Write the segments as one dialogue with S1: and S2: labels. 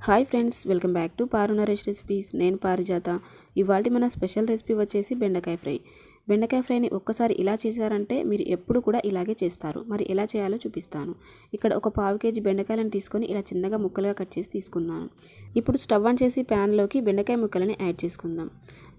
S1: Hi friends, welcome back to Paru Naresh recipes. నేను పారిజాత. ఇవాళ మన స్పెషల్ రెసిపీ వచ్చేసి బెండకాయ ఫ్రై. బెండకాయ ఫ్రైని ఒక్కసారి ఇలా చేశారంటే మీరు ఎప్పుడు కూడా ఇలాగే చేస్తారు. మరి ఎలా చేయాలో చూపిస్తాను. ఇక్కడ ఒక పావు కేజీ బెండకాయలను తీసుకొని ఇలా చిన్నగా ముక్కలుగా కట్ చేసి తీసుకున్నాను. ఇప్పుడు స్టవ్ ఆన్ చేసి ప్యాన్లోకి బెండకాయ ముక్కలని యాడ్ చేసుకుందాం.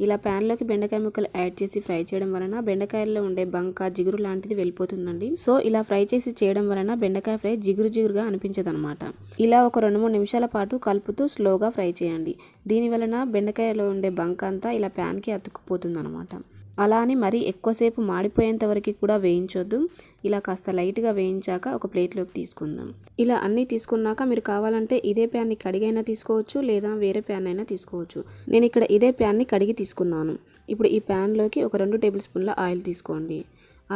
S1: ఇలా ప్యాన్లోకి బెండకాయ ముక్కలు యాడ్ చేసి ఫ్రై చేయడం వలన బెండకాయల్లో ఉండే బంక జిగురు లాంటిది వెళ్ళిపోతుందండి. సో ఇలా ఫ్రై చేసి చేయడం వలన బెండకాయ ఫ్రై జిగురుగా అనిపించదనమాట. ఇలా ఒక 2-3 నిమిషాల పాటు కలుపుతూ స్లోగా ఫ్రై చేయండి. దీని వలన బెండకాయలో ఉండే బంక అంతా ఇలా ప్యాన్కి అతుక్కుపోతుంది అనమాట. అలా అని మరీ ఎక్కువసేపు మాడిపోయేంత వరకు కూడా వేయించొద్దు. ఇలా కాస్త లైట్గా వేయించాక ఒక ప్లేట్లోకి తీసుకుందాం. ఇలా అన్నీ తీసుకున్నాక మీరు కావాలంటే ఇదే ప్యాన్ని కడిగైనా తీసుకోవచ్చు, లేదా వేరే ప్యాన్ అయినా తీసుకోవచ్చు. నేను ఇక్కడ ఇదే ప్యాన్ని కడిగి తీసుకున్నాను. ఇప్పుడు ఈ ప్యాన్లోకి ఒక 2 టేబుల్ స్పూన్ల ఆయిల్ తీసుకోండి.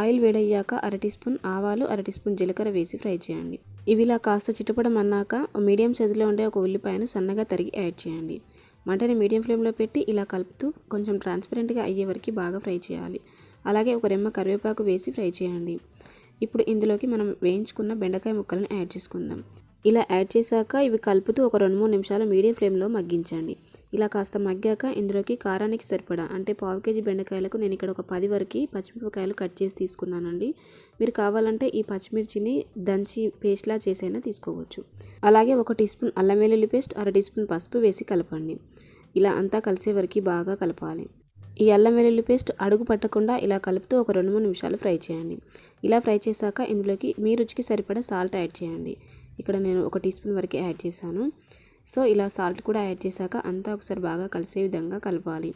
S1: ఆయిల్ వేడయ్యాక 1/2 టీ స్పూన్ ఆవాలు, 1/2 టీ స్పూన్ జీలకర్ర వేసి ఫ్రై చేయండి. ఇవి ఇలా కాస్త చిటపడం అన్నాక మీడియం సైజులో ఉండే ఒక ఉల్లిపాయను సన్నగా తరిగి యాడ్ చేయండి. మంటని మీడియం ఫ్లేమ్లో పెట్టి ఇలా కలుపుతూ కొంచెం ట్రాన్స్పరెంట్గా అయ్యే వరకు బాగా ఫ్రై చేయాలి. అలాగే ఒక రెమ్మ కరివేపాకు వేసి ఫ్రై చేయండి. ఇప్పుడు ఇందులోకి మనం వేయించుకున్న బెండకాయ ముక్కలను యాడ్ చేసుకుందాం. ఇలా యాడ్ చేశాక ఇవి కలుపుతూ ఒక 2-3 నిమిషాలు మీడియం ఫ్లేమ్లో మగ్గించండి. ఇలా కాస్త మగ్గాక ఇందులోకి కారానికి సరిపడా అంటే పావు కేజీ బెండకాయలకు నేను ఇక్కడ ఒక 10 వరకు పచ్చిమిరపకాయలు కట్ చేసి తీసుకున్నానండి. మీరు కావాలంటే ఈ పచ్చిమిర్చిని దంచి పేస్ట్లా చేసైనా తీసుకోవచ్చు. అలాగే 1 టీ స్పూన్ అల్లం వెల్లుల్లి పేస్ట్, 1/2 టీ స్పూన్ పసుపు వేసి కలపండి. ఇలా అంతా కలిసే వరకు బాగా కలపాలి. ఈ అల్లం వెల్లుల్లి పేస్ట్ అడుగు పట్టకుండా ఇలా కలుపుతూ ఒక 2-3 నిమిషాలు ఫ్రై చేయండి. ఇలా ఫ్రై చేశాక ఇందులోకి మీ రుచికి సరిపడా సాల్ట్ యాడ్ చేయండి. ఇక్కడ నేను 1 టీ స్పూన్ వరకు యాడ్ చేశాను. సో ఇలా సాల్ట్ కూడా యాడ్ చేశాక అంతా ఒకసారి బాగా కలిసే విధంగా కలపాలి.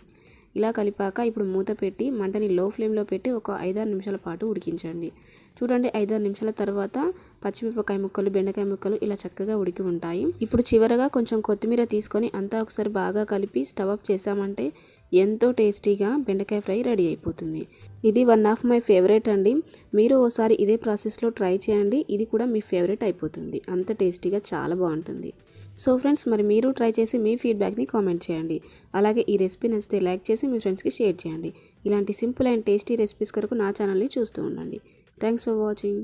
S1: ఇలా కలిపాక ఇప్పుడు మూత పెట్టి మంటని లో ఫ్లేమ్లో పెట్టి ఒక 5-6 నిమిషాల పాటు ఉడికించండి. చూడండి, 5-6 నిమిషాల తర్వాత పచ్చిమిరపకాయ ముక్కలు, బెండకాయ ముక్కలు ఇలా చక్కగా ఉడికి ఉంటాయి. ఇప్పుడు చివరగా కొంచెం కొత్తిమీర తీసుకొని అంతా ఒకసారి బాగా కలిపి స్టవ్ ఆఫ్ చేసామంటే ఎంతో టేస్టీగా బెండకాయ ఫ్రై రెడీ అయిపోతుంది. ఇది వన్ ఆఫ్ మై ఫేవరెట్ అండి. మీరు ఓసారి ఇదే ప్రాసెస్లో ట్రై చేయండి. ఇది కూడా మీ ఫేవరెట్ అయిపోతుంది. అంత టేస్టీగా చాలా బాగుంటుంది. సో ఫ్రెండ్స్, మరి మీరు ట్రై చేసి మీ ఫీడ్బ్యాక్ని కామెంట్ చేయండి. అలాగే ఈ రెసిపీ నచ్చితే లైక్ చేసి మీ ఫ్రెండ్స్కి షేర్ చేయండి. ఇలాంటి సింపుల్ అండ్ టేస్టీ రెసిపీస్ కొరకు నా ఛానల్ని చూస్తూ ఉండండి. Thanks for watching.